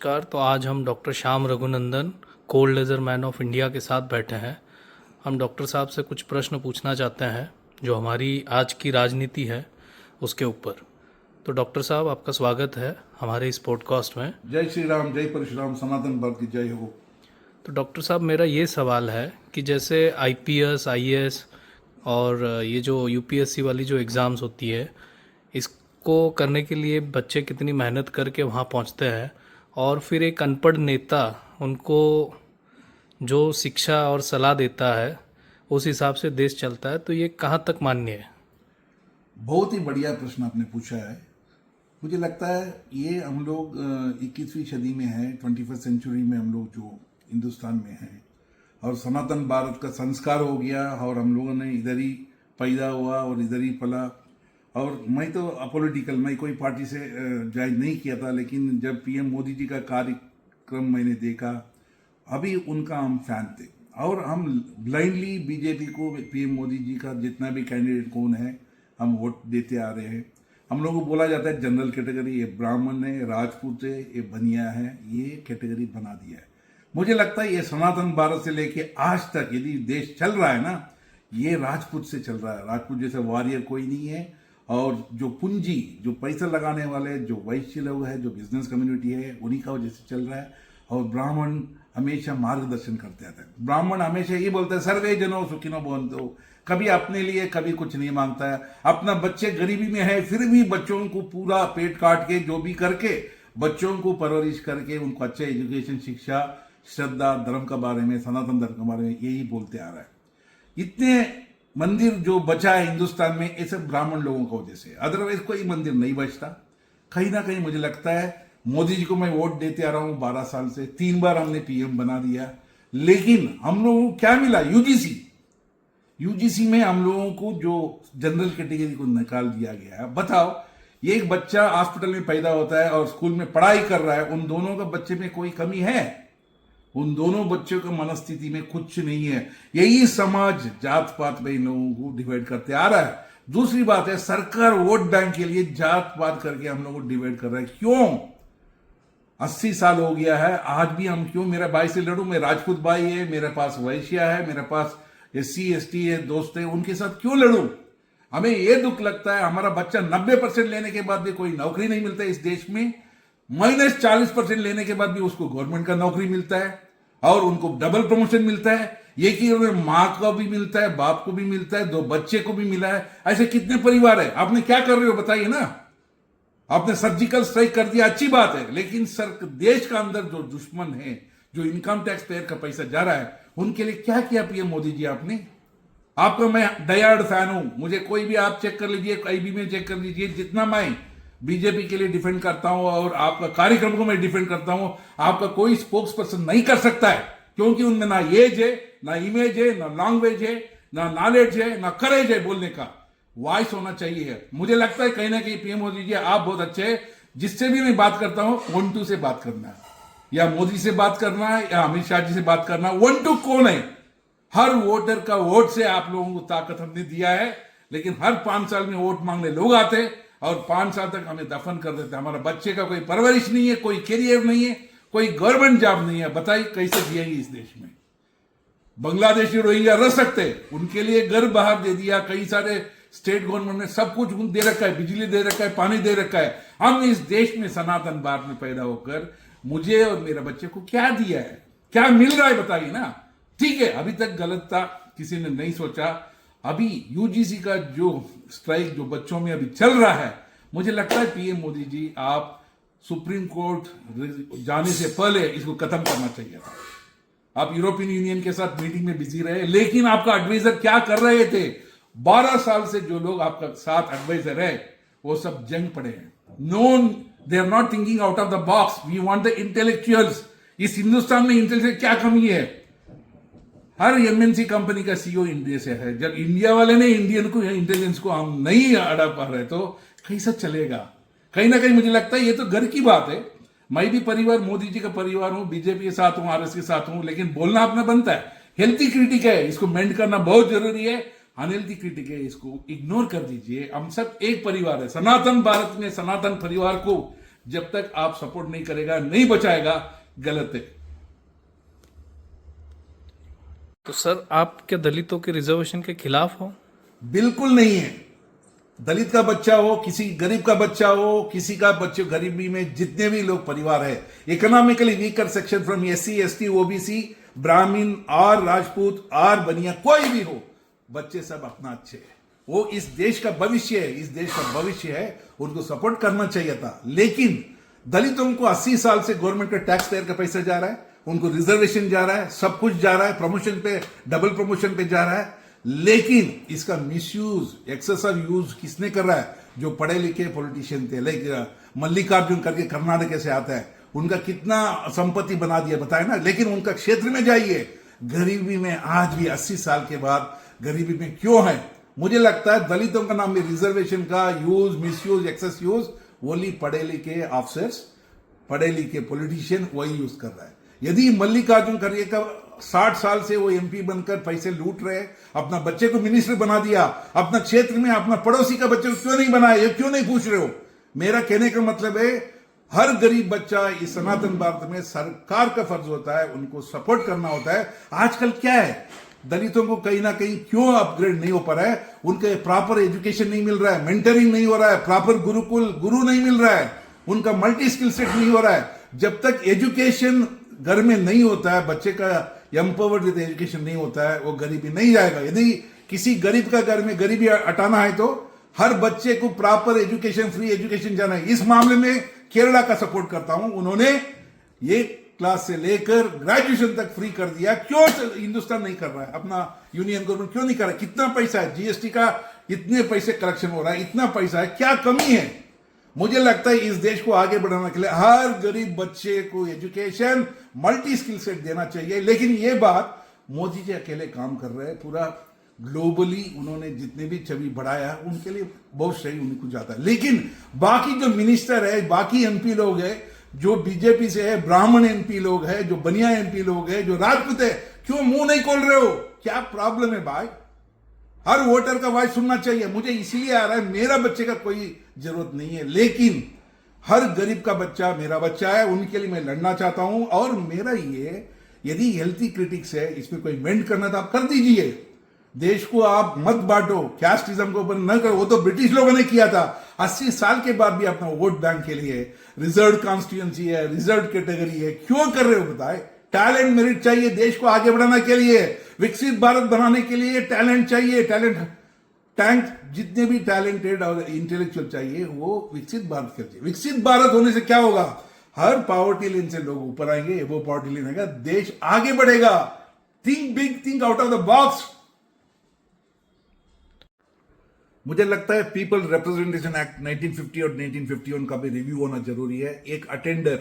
नमस्कार। तो आज हम doctor Shyam Raghunandan cold laser man of India के साथ बैठे हैं। हम डॉक्टर साहब से कुछ प्रश्न पूछना चाहते हैं जो हमारी आज की राजनीति है उसके ऊपर। तो डॉक्टर साहब, आपका स्वागत है हमारे इस पॉडकास्ट में। जय श्री राम, जय परशुराम, सनातन भारत की जय हो। तो डॉक्टर साहब, मेरा ये सवाल है कि जैसे आईपीएस, आईएएस और ये जो यूपीएससी वाली जो एग्ज़ाम्स होती है, इसको करने के लिए बच्चे कितनी मेहनत करके वहाँ पहुँचते हैं और फिर एक अनपढ़ नेता उनको जो शिक्षा और सलाह देता है उस हिसाब से देश चलता है, तो ये कहाँ तक मान्य है? बहुत ही बढ़िया प्रश्न आपने पूछा है। मुझे लगता है ये हम लोग 21वीं सदी में है, 21st सेंचुरी में हम लोग जो हिंदुस्तान में हैं और सनातन भारत का संस्कार हो गया और हम लोगों ने इधर ही पैदा हुआ और इधर ही पला। और मैं तो अपोलिटिकल, मैं कोई पार्टी से ज्वाइन नहीं किया था, लेकिन जब पीएम मोदी जी का कार्यक्रम मैंने देखा, अभी उनका हम फैन थे और हम ब्लाइंडली बीजेपी को, पीएम मोदी जी का जितना भी कैंडिडेट कौन है, हम वोट देते आ रहे हैं। हम लोगों को बोला जाता है जनरल कैटेगरी, ये ब्राह्मण है, राजपूत है, ये बनिया है, ये कैटेगरी बना दिया है। मुझे लगता है ये सनातन भारत से लेके आज तक यदि देश चल रहा है ना, ये राजपूत से चल रहा है। राजपूत जैसे वॉरियर कोई नहीं है। और जो पूंजी, जो पैसा लगाने वाले, जो वैश्य लोग हैं, जो बिजनेस कम्युनिटी है, उन्हीं का वजह से चल रहा है। और ब्राह्मण हमेशा मार्गदर्शन करते आते हैं। ब्राह्मण हमेशा ये बोलते हैं सर्वे जनो सुखिनो भवन्तु, कभी अपने लिए कभी कुछ नहीं मांगता है। अपना बच्चे गरीबी में है फिर भी बच्चों को पूरा पेट काट के जो भी करके बच्चों को परवरिश करके उनको अच्छे एजुकेशन, शिक्षा, श्रद्धा, धर्म के बारे में, सनातन धर्म के बारे में यही बोलते आ रहा है। इतने मंदिर जो बचा है हिंदुस्तान में, ये सब ब्राह्मण लोगों की वजह से, अदरवाइज कोई मंदिर नहीं बचता। कहीं ना कहीं मुझे लगता है मोदी जी को मैं वोट देते आ रहा हूं 12 साल से, 3 बार हमने पीएम बना दिया, लेकिन हम लोगों को क्या मिला? यूजीसी में हम लोगों को जो जनरल कैटेगरी को निकाल दिया गया है। बताओ, ये एक बच्चा हॉस्पिटल में पैदा होता है और स्कूल में पढ़ाई कर रहा है, उन दोनों का बच्चे में कोई कमी है? उन दोनों बच्चों की मनस्थिति में कुछ नहीं है। यही समाज जात पात में इन लोगों को डिवाइड करते आ रहा है। दूसरी बात है, सरकार वोट बैंक के लिए जात पात करके हम लोगों को डिवाइड कर रहा है। क्यों? 80 साल हो गया है, आज भी हम क्यों मेरा भाई से लड़ूं? मेरा राजपूत भाई है, मेरे पास वैश्या है, मेरे पास SC ST है, दोस्त है, उनके साथ क्यों लड़ूं? हमें यह दुख लगता है हमारा बच्चा 90% लेने के बाद भी कोई नौकरी नहीं मिलता इस देश में, -40% लेने के बाद भी उसको गवर्नमेंट का नौकरी मिलता है और उनको डबल प्रमोशन मिलता है। ये कि माँ को भी मिलता है, बाप को भी मिलता है, 2 बच्चे को भी मिला है। ऐसे कितने परिवार है? आपने क्या कर रहे हो बताइए ना। आपने सर्जिकल स्ट्राइक कर दिया, अच्छी बात है, लेकिन देश का अंदर जो दुश्मन है, जो इनकम टैक्स पेयर का पैसा जा रहा है, उनके लिए क्या किया पीएम मोदी जी आपने? आपका मैं डायहार्ड फैन हूं, मुझे कोई भी आप चेक कर लीजिए, IB में चेक कर लीजिए, जितना मैं बीजेपी के लिए डिफेंड करता हूं और आपका कार्यक्रम को मैं डिफेंड करता हूं, आपका कोई स्पोक्स पर्सन नहीं कर सकता है, क्योंकि उनमें ना एज है, ना इमेज है, ना लैंग्वेज है, ना नॉलेज है, ना करेज है, बोलने का वॉइस होना चाहिए। मुझे लगता है कहीं ना कहीं पीएम मोदी जी आप बहुत अच्छे हैं। जिससे भी मैं बात करता हूं, 1-2 से बात करना है, या मोदी से बात करना है, या अमित शाह जी से बात करना है। 1-2 कौन है? हर वोटर का वोट से आप लोगों को ताकत हमने दिया है, लेकिन हर 5 साल में वोट मांगने लोग आते और 5 साल तक हमें दफन कर देते। हमारा बच्चे का कोई परवरिश नहीं है, कोई करियर नहीं है, कोई गवर्नमेंट जॉब नहीं है। बताइए कैसे जिएंगे इस देश में? बांग्लादेशी रोहिंग्या रह सकते, उनके लिए घर बाहर दे दिया, कई सारे स्टेट गवर्नमेंट ने सब कुछ दे रखा है, बिजली दे रखा है, पानी दे रखा है। हम इस देश में सनातन भारत में पैदा होकर मुझे और मेरे बच्चे को क्या दिया है? क्या मिल रहा है बताइए ना। ठीक है, अभी तक गलत था, किसी ने नहीं सोचा। अभी यूजीसी का जो स्ट्राइक जो बच्चों में अभी चल रहा है, मुझे लगता है पीएम मोदी जी आप सुप्रीम कोर्ट जाने से पहले इसको खत्म करना चाहिए था। आप यूरोपियन यूनियन के साथ मीटिंग में बिजी रहे, लेकिन आपका एडवाइजर क्या कर रहे थे? 12 साल से जो लोग आपका साथ एडवाइजर है, वो सब जंग पड़े हैं। None, they are not thinking out of the box. We want the intellectuals. इस हिंदुस्तान में इंटेलेक्चुअल क्या कमी है? हर MNC कंपनी का CEO इंडिया से है। जब इंडिया वाले ने इंडियन को, इंटेलिजेंस को हम नहीं अड़ा पा रहे, तो कैसा चलेगा? कहीं ना कहीं मुझे लगता है ये तो घर की बात है। मैं भी परिवार, मोदी जी का परिवार हूं, बीजेपी के साथ हूं, RS के साथ हूं, लेकिन बोलना अपना बनता है। हेल्थी क्रिटिक है, इसको मेंट करना बहुत जरूरी है। अनहेल्थी क्रिटिक है, इसको इग्नोर कर दीजिए। हम सब एक परिवार है। सनातन भारत में सनातन परिवार को जब तक आप सपोर्ट नहीं करेगा, नहीं बचाएगा, गलत है। तो सर आप क्या दलितों के रिजर्वेशन के खिलाफ हो? बिल्कुल नहीं है। दलित का बच्चा हो, किसी गरीब का बच्चा हो, किसी का बच्चे, गरीबी में जितने भी लोग परिवार है, economically weaker section from SC, ST, OBC, ब्राह्मण और राजपूत और बनिया, कोई भी हो, बच्चे सब अपना अच्छे हैं। वो इस देश का भविष्य है, इस देश का भविष्य है, उनको सपोर्ट करना चाहिए था। लेकिन दलितों को 80 साल से गवर्नमेंट का टैक्स पेयर का पैसा जा रहा है, उनको रिजर्वेशन जा रहा है, सब कुछ जा रहा है, प्रमोशन पे, डबल प्रमोशन पे जा रहा है, लेकिन इसका मिसयूज, एक्सेसिव यूज किसने कर रहा है? जो पढ़े लिखे पॉलिटिशियन थे, लाइक मल्लिकार्जुन करके कर्नाटक से आता है, उनका कितना संपत्ति बना दिया बताए ना। लेकिन उनका क्षेत्र में जाइए, गरीबी में आज भी 80 साल के बाद गरीबी में क्यों है? मुझे लगता है दलितों का नाम में रिजर्वेशन का use, misuse, excess use only पढ़े लिखे ऑफिसर्स, पढ़े लिखे पॉलिटिशियन वही यूज कर रहा है। यदि मल्लिकार्जुन खड़गे का 60 साल से वो एमपी बनकर पैसे लूट रहे, अपना बच्चे को मिनिस्टर बना दिया, अपना क्षेत्र में अपना पड़ोसी का बच्चे को क्यों नहीं बनाया, ये क्यों नहीं पूछ रहे हो? मेरा कहने का मतलब है, हर गरीब बच्चा इस सनातन भारत में सरकार का फर्ज होता है, उनको सपोर्ट करना होता है। आजकल क्या है, दलितों को कहीं ना कहीं क्यों अपग्रेड नहीं हो पा रहा है? उनके प्रॉपर एजुकेशन नहीं मिल रहा है, मेंटरिंग नहीं हो रहा है, प्रॉपर गुरु नहीं मिल रहा है, उनका मल्टी स्किल सेट नहीं हो रहा है। जब तक एजुकेशन घर में नहीं होता है, बच्चे का एम्पावर्ड विद एजुकेशन नहीं होता है, वो गरीबी नहीं जाएगा। यदि किसी गरीब का घर में गरीबी हटाना है तो हर बच्चे को प्रॉपर एजुकेशन, फ्री एजुकेशन जाना है। इस मामले में केरला का सपोर्ट करता हूं, उन्होंने एक क्लास से लेकर ग्रेजुएशन तक फ्री कर दिया। क्यों हिंदुस्तान नहीं कर रहा है? अपना यूनियन गवर्नमेंट क्यों नहीं कर रहा है? कितना पैसा है, जीएसटी का इतने पैसे कलेक्शन हो रहा है, इतना पैसा है, क्या कमी है? मुझे लगता है इस देश को आगे बढ़ाने के लिए हर गरीब बच्चे को एजुकेशन, मल्टी स्किल सेट देना चाहिए। लेकिन ये बात मोदी जी अकेले काम कर रहे हैं, पूरा ग्लोबली उन्होंने जितने भी छवि बढ़ाया उनके लिए बहुत सही उनको जाता है। लेकिन बाकी जो मिनिस्टर है, बाकी एमपी लोग है, जो बीजेपी से है, ब्राह्मण एमपी लोग है, जो बनिया एमपी लोग है, जो राजपूत है, क्यों मुंह नहीं खोल रहे हो? क्या प्रॉब्लम है भाई? हर वोटर का वॉइस सुनना चाहिए। मुझे इसीलिए आ रहा है, मेरा बच्चे का कोई जरूरत नहीं है, लेकिन हर गरीब का बच्चा मेरा बच्चा है, उनके लिए मैं लड़ना चाहता हूं। और मेरा ये, यदि हेल्थी क्रिटिक्स है, इसमें कोई मेंट करना तो आप कर दीजिए। देश को आप मत बांटो, कैस्टिज्म को ऊपर न करो, वो तो ब्रिटिश लोगों ने किया था। 80 साल के बाद भी अपना वोट बैंक के लिए रिजर्व कॉन्स्टिट्यूंसी है, रिजर्व कैटेगरी है, क्यों कर रहे हो बताए? टैलेंट मेरिट चाहिए देश को आगे बढ़ाने के लिए, विकसित भारत बनाने के लिए टैलेंट चाहिए। टैंक जितने भी टैलेंटेड और इंटेलेक्चुअल चाहिए, वो विकसित भारत चाहिए। विकसित भारत होने से क्या होगा? हर पॉवर्टी लाइन से लोग ऊपर आएंगे, वो पॉवर्टी लाइन आएगा, देश आगे बढ़ेगा। Think big, think out of the box. मुझे लगता है पीपल रिप्रेजेंटेशन एक्ट 1950 और 1951 का भी रिव्यू होना जरूरी है। एक अटेंडर,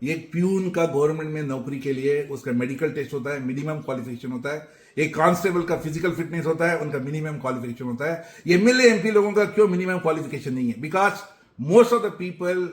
एक प्यून का गवर्नमेंट में नौकरी के लिए उसका मेडिकल टेस्ट होता है, मिनिमम क्वालिफिकेशन होता है। एक कांस्टेबल का फिजिकल फिटनेस होता है, उनका मिनिमम क्वालिफिकेशन होता है। एमएलए एमपी लोगों का क्यों मिनिमम क्वालिफिकेशन नहीं है? Because most of the people,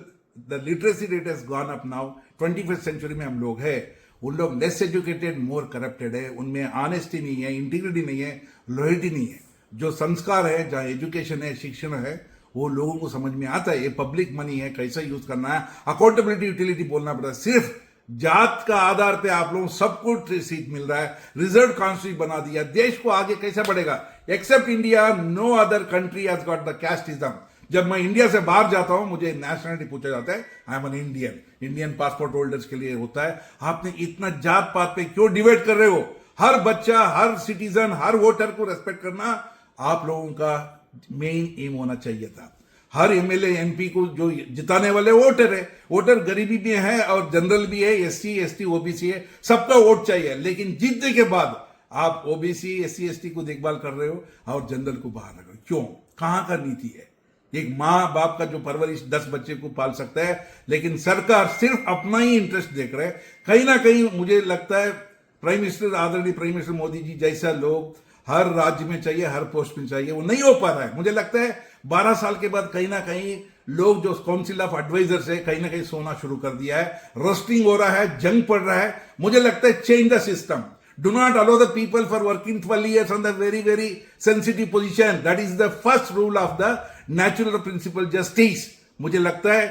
the literacy rate has gone up now. 21st century में हम लोग है, उन लोग लेस एजुकेटेड, मोर करप्टेड है, उनमें ऑनेस्टी नहीं है, इंटीग्रिटी नहीं है, लॉयल्टी नहीं है। जो संस्कार है, जहां एजुकेशन है, शिक्षण है, वो लोगों को समझ में आता है। ये पब्लिक मनी है, कैसा यूज करना है, अकाउंटेबिलिटी, यूटिलिटी बोलना पड़ता है। सिर्फ जात का आधार पे आप लोगों सबको सीट मिल रहा है, रिजर्व कॉन्स्टिट्यूशन बना दिया, देश को आगे कैसे बढ़ेगा? Except India, no other country has got the casteism. जब मैं इंडिया से बाहर जाता हूं, मुझे नेशनलिटी पूछा जाता है, I am an Indian. Indian passport holders के लिए होता है। आपने इतना जात पात पे क्यों डिवाइड कर रहे हो? हर बच्चा, हर सिटीजन, हर वोटर को रेस्पेक्ट करना आप लोगों का मेन एम होना चाहिए था। हर एमएलए एमपी को जो जिताने वाले वोटर है, वोटर गरीबी भी है और जनरल भी है, एससी एसटी ओबीसी है, सबका वोट चाहिए। लेकिन जीतने के बाद आप ओबीसी एससी एसटी को देखभाल कर रहे हो और जनरल को बाहर रख रहे हो। क्यों? कहां का नीति है? एक माँ बाप का जो परवरिश 10 बच्चे को पाल सकता है, लेकिन सरकार सिर्फ अपना ही इंटरेस्ट देख रहे हैं। कहीं ना कहीं मुझे लगता है प्राइम मिनिस्टर, आदरणीय प्राइम मिनिस्टर मोदी जी जैसा लोग हर राज्य में चाहिए, हर पोस्ट में चाहिए, वो नहीं हो पा रहा है। मुझे लगता है 12 साल के बाद कहीं ना कहीं लोग जो काउंसिल ऑफ एडवाइजर्स है, कहीं ना कहीं सोना शुरू कर दिया है, रस्टिंग हो रहा है, जंग पड़ रहा है। मुझे लगता है change the system. Do not allow the people for working 12 years on the very, very sensitive position. That is the first rule of the natural principle justice. मुझे लगता है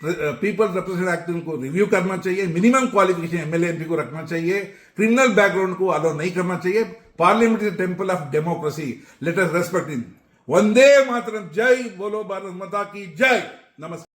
पीपल्स रिप्रेजेंटेटिव एक्ट उनको रिव्यू करना चाहिए, minimum qualification MLA MP को रखना चाहिए, criminal background को अलाउ नहीं करना चाहिए। Parliament is temple of democracy, let us respect in. Vande Mataram, जय बोलो भारत माता की जय। नमस्कार।